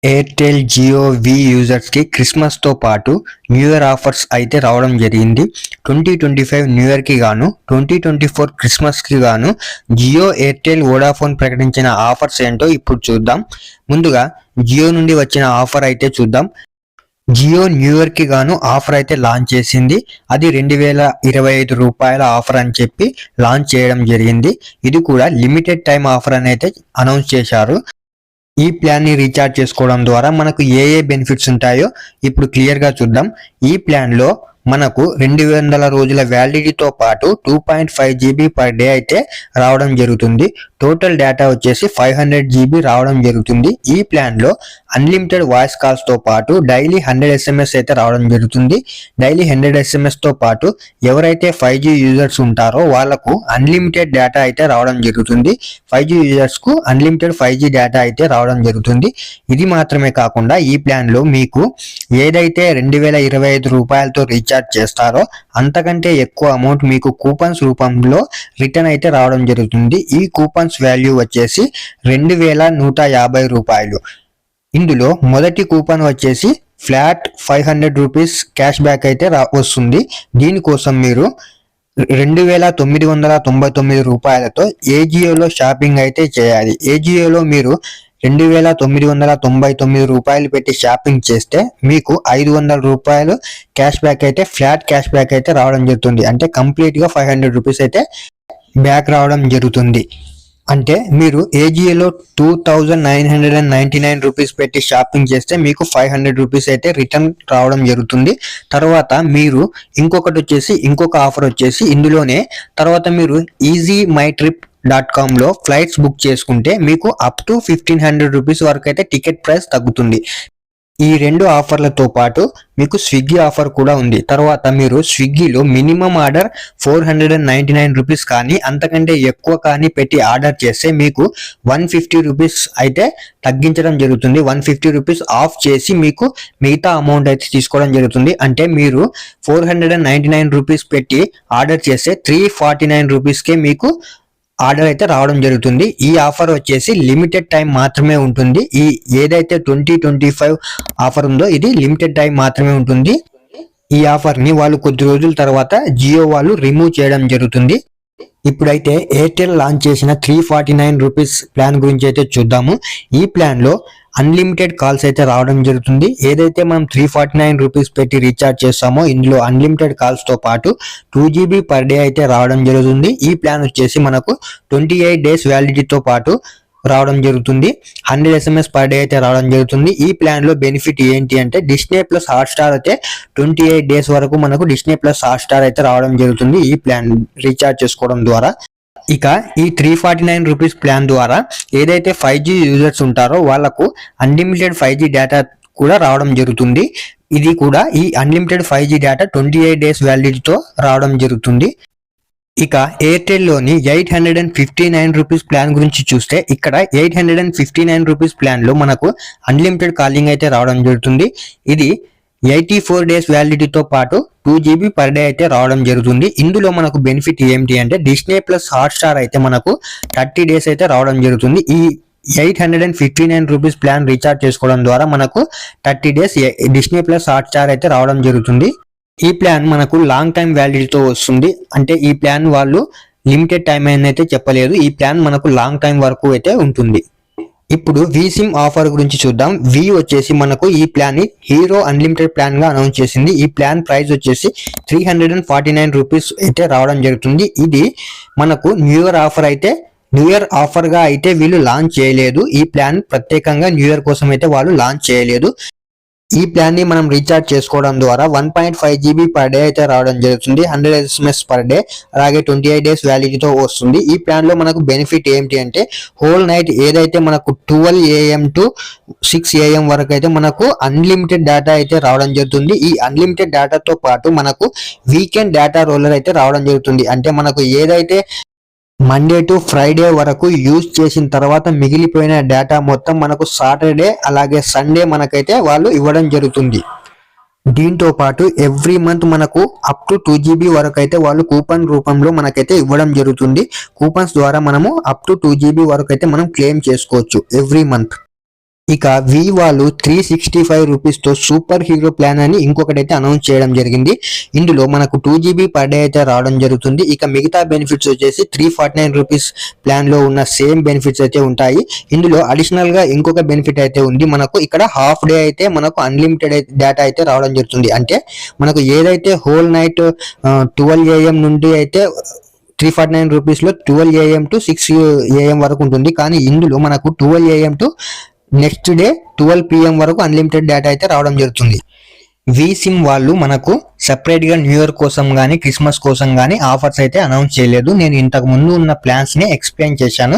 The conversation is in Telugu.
ఎయిర్టెల్, జియో, వి యూజర్స్కి క్రిస్మస్తో పాటు న్యూ ఇయర్ ఆఫర్స్ అయితే రావడం జరిగింది. 2025 న్యూ ఇయర్కి గాను 2024 క్రిస్మస్కి గాను జియో, ఎయిర్టెల్, వోడాఫోన్ ప్రకటించిన ఆఫర్స్ ఏంటో ఇప్పుడు చూద్దాం. ముందుగా జియో నుండి వచ్చిన ఆఫర్ అయితే చూద్దాం. జియో న్యూ ఇయర్కి గాను ఆఫర్ అయితే లాంచ్ చేసింది. అది 2025 రూపాయల ఆఫర్ అని చెప్పి లాంచ్ చేయడం జరిగింది. ఇది కూడా లిమిటెడ్ టైం ఆఫర్ అని అయితే అనౌన్స్ చేశారు. ఈ ప్లాన్ ని రీఛార్జ్ చేసుకోవడం ద్వారా మనకు ఏ బెనిఫిట్స్ ఉంటాయో ఇప్పుడు క్లియర్ గా చూద్దాం. ఈ ప్లాన్ లో మనకు 200 రోజుల వ్యాలిడిటీతో పాటు 2.5 GB పర్ డే అయితే రావడం జరుగుతుంది. టోటల్ డేటా వచ్చేసి 500 GB రావడం జరుగుతుంది. ఈ ప్లాన్ లో అన్లిమిటెడ్ వాయిస్ కాల్స్ తో పాటు డైలీ 100 SMS అయితే రావడం జరుగుతుంది. డైలీ 100 SMS తో పాటు ఎవరైతే 5G యూజర్స్ ఉంటారో వాళ్ళకు అన్లిమిటెడ్ డేటా అయితే రావడం జరుగుతుంది. 5G యూజర్స్ కు అన్లిమిటెడ్ 5G డేటా అయితే రావడం జరుగుతుంది. ఇది మాత్రమే కాకుండా ఈ ప్లాన్ లో మీకు ఏదైతే 2025 రూపాయలతో రీఛార్జ్ చేస్తారో అంతకంటే ఎక్కువ అమౌంట్ మీకు కూపన్స్ రూపంలో రిటర్న్ అయితే రావడం జరుగుతుంది. ఈ కూపన్స్ వాల్యూ వచ్చేసి 2150 రూపాయలు. ఇందులో మొదటి కూపన్ వచ్చేసి ఫ్లాట్ 500 రూపీస్ క్యాష్ బ్యాక్ అయితే వస్తుంది. దీనికోసం మీరు 2999 రూపాయలతో ఏజియోలో షాపింగ్ అయితే చేయాలి. ఏజియోలో మీరు 2999 రూపాయలు పెట్టి షాపింగ్ చేస్తే మీకు 500 రూపాయలు క్యాష్ బ్యాక్ అయితే ఫ్లాట్ క్యాష్ బ్యాక్ అయితే రావడం జరుగుతుంది. అంటే కంప్లీట్ గా 500 రూపీస్ అయితే బ్యాక్ రావడం జరుగుతుంది. అంటే మీరు ఏజియోలో 2999 రూపీస్ పెట్టి షాపింగ్ చేస్తే మీకు 500 రూపీస్ అయితే రిటర్న్ రావడం జరుగుతుంది. తర్వాత మీరు ఇంకొక ఆఫర్ వచ్చేసి ఇందులోనే తర్వాత మీరు EasyMyTrip.com లో ఫ్లైట్స్ బుక్ చేసుకుంటే మీకు అప్ టు 1500 రూపీస్ వరకు అయితే టికెట్ ప్రైస్ తగ్గుతుంది. ఈ రెండు ఆఫర్లతో పాటు మీకు స్విగ్గీ ఆఫర్ కూడా ఉంది. తర్వాత మీరు స్విగ్గీలో మినిమం ఆర్డర్ 499 రూపీస్ కానీ అంతకంటే ఎక్కువ కానీ పెట్టి ఆర్డర్ చేస్తే మీకు 150 రూపీస్ అయితే తగ్గించడం జరుగుతుంది. 150 రూపీస్ ఆఫ్ చేసి మీకు మిగతా అమౌంట్ అయితే తీసుకోవడం జరుగుతుంది. అంటే మీరు 499 రూపీస్ పెట్టి ఆర్డర్ చేస్తే 349 రూపీస్కే మీకు ఆర్డర్ అయితే రావడం జరుగుతుంది. ఈ ఆఫర్ వచ్చేసి లిమిటెడ్ టైం మాత్రమే ఉంటుంది. ఈ ఏదైతే 2025 ఆఫర్ ఉందో ఇది లిమిటెడ్ టైం మాత్రమే ఉంటుంది. ఈ ఆఫర్ ని వాళ్ళు కొద్ది రోజుల తర్వాత జియో వాళ్ళు రిమూవ్ చేయడం జరుగుతుంది. ఇప్పుడైతే ఎయిర్టెల్ లాంచ్ చేసిన 349 రూపీస్ ప్లాన్ గురించి అయితే చూద్దాము. ఈ ప్లాన్ లో అన్లిమిటెడ్ కాల్స్ అయితే రావడం జరుగుతుంది. ఏదైతే మనం 349 రూపీస్ పెట్టి రీఛార్జ్ చేస్తామో ఇందులో అన్లిమిటెడ్ కాల్స్ తో పాటు 2 GB పర్ డే అయితే రావడం జరుగుతుంది. ఈ ప్లాన్ వచ్చేసి మనకు 28 డేస్ వ్యాలిడిటీతో పాటు రావడం జరుగుతుంది. 100 SMS పర్ డే అయితే రావడం జరుగుతుంది. ఈ ప్లాన్ లో బెనిఫిట్ ఏంటి అంటే డిస్నీ ప్లస్ హాట్స్టార్ అయితే 28 డేస్ వరకు మనకు డిస్నీ ప్లస్ హాట్స్టార్ అయితే రావడం జరుగుతుంది ఈ ప్లాన్ రీఛార్జ్ చేసుకోవడం ద్వారా. ఇక ఈ 349 రూపీస్ ప్లాన్ ద్వారా ఏదైతే 5G యూజర్స్ ఉంటారో వాళ్ళకు అన్లిమిటెడ్ 5G డేటా కూడా రావడం జరుగుతుంది. ఇది కూడా ఈ అన్లిమిటెడ్ 5G డేటా 28 డేస్ వ్యాలిడిటీతో రావడం జరుగుతుంది. ఇక ఎయిర్టెల్ లోని 859 రూపీస్ ప్లాన్ గురించి చూస్తే ఇక్కడ 859 రూపీస్ ప్లాన్ లో మనకు అన్లిమిటెడ్ కాలింగ్ అయితే రావడం జరుగుతుంది. ఇది 84 డేస్ వ్యాలిడిటీతో పాటు 2 GB పర్ డే అయితే రావడం జరుగుతుంది. ఇందులో మనకు బెనిఫిట్ ఏమిటి అంటే డిస్నీ ప్లస్ హాట్స్టార్ అయితే మనకు 30 డేస్ అయితే రావడం జరుగుతుంది. ఈ 859 రూపీస్ ప్లాన్ రీఛార్జ్ చేసుకోవడం ద్వారా మనకు 30 డేస్ డిస్నీ ప్లస్ హాట్స్టార్ అయితే రావడం జరుగుతుంది. ఈ ప్లాన్ మనకు లాంగ్ టైం వ్యాలిడిటీతో వస్తుంది. అంటే ఈ ప్లాన్ వాళ్ళు లిమిటెడ్ టైం అయితే చెప్పలేదు. ఈ ప్లాన్ మనకు లాంగ్ టైం వరకు అయితే ఉంటుంది. ఇప్పుడు వి సిమ్ ఆఫర్ గురించి చూద్దాం. వి వచ్చేసి మనకు ఈ ప్లాన్ ని హీరో అన్లిమిటెడ్ ప్లాన్ గా అనౌన్స్ చేసింది. ఈ ప్లాన్ ప్రైస్ వచ్చేసి 349 రూపీస్ అయితే రావడం జరుగుతుంది. ఇది మనకు న్యూ ఇయర్ ఆఫర్ గా అయితే వీళ్ళు లాంచ్ చేయలేదు. ఈ ప్లాన్ ప్రత్యేకంగా న్యూ ఇయర్ కోసం అయితే వాళ్ళు లాంచ్ చేయలేదు. ఈ ప్లాన్ ని మనం రీఛార్జ్ చేసుకోవడం ద్వారా 1.5 GB పర్ డే అయితే రావడం జరుగుతుంది. 100 SMS పర్ డే అలాగే 28 డేస్ వ్యాలిడిటీతో వస్తుంది. ఈ ప్లాన్ లో మనకు బెనిఫిట్ ఏంటి అంటే హోల్ నైట్ ఏదైతే మనకు 12 AM టు 6 AM వరకు అయితే మనకు అన్లిమిటెడ్ డేటా అయితే రావడం జరుగుతుంది. ఈ అన్లిమిటెడ్ డేటాతో పాటు మనకు వీకెండ్ డేటా రోలర్ అయితే రావడం జరుగుతుంది. అంటే మనకు ఏదైతే మండే టు ఫ్రైడే వరకు యూజ్ చేసిన తర్వాత మిగిలిపోయిన డేటా మొత్తం మనకు సాటర్డే అలాగే సండే మనకైతే వాళ్ళు ఇవ్వడం జరుగుతుంది. దీంతో పాటు ఎవ్రీ మంత్ మనకు అప్ టు 2 GB వరకు అయితే వాళ్ళు కూపన్ రూపంలో మనకైతే ఇవ్వడం జరుగుతుంది. కూపన్స్ ద్వారా మనము అప్ టు 2 GB వరకు అయితే మనం క్లెయిమ్ చేసుకోవచ్చు ఎవ్రీ మంత్. ఇక వి వాళ్ళు 365 రూపీస్ తో సూపర్ హీరో ప్లాన్ అని ఇంకొకటి అయితే అనౌన్స్ చేయడం జరిగింది. ఇందులో మనకు 2 GB పర్ డే అయితే రావడం జరుగుతుంది. ఇక మిగతా బెనిఫిట్స్ వచ్చేసి 349 రూపీస్ ప్లాన్ లో ఉన్న సేమ్ బెనిఫిట్స్ అయితే ఉంటాయి. ఇందులో అడిషనల్ గా ఇంకొక బెనిఫిట్ అయితే ఉంది. మనకు ఇక్కడ హాఫ్ డే అయితే మనకు అన్లిమిటెడ్ డేటా అయితే రావడం జరుగుతుంది. అంటే మనకు ఏదైతే హోల్ నైట్ 12 AM నుండి అయితే 349 రూపీస్ లో 12 AM టు 6 AM వరకు ఉంటుంది. కానీ ఇందులో మనకు 12 AM to next day 12 PM వరకు అన్లిమిటెడ్ డేటా అయితే రావడం జరుగుతుంది. వి సిమ్ వాళ్ళు మనకు సెపరేట్ గా న్యూ ఇయర్ కోసం గానీ క్రిస్మస్ కోసం గానీ ఆఫర్స్ అయితే అనౌన్స్ చేయలేదు. నేను ఇంతకు ముందు ఉన్న ప్లాన్స్ ని ఎక్స్ప్లెయిన్ చేశాను.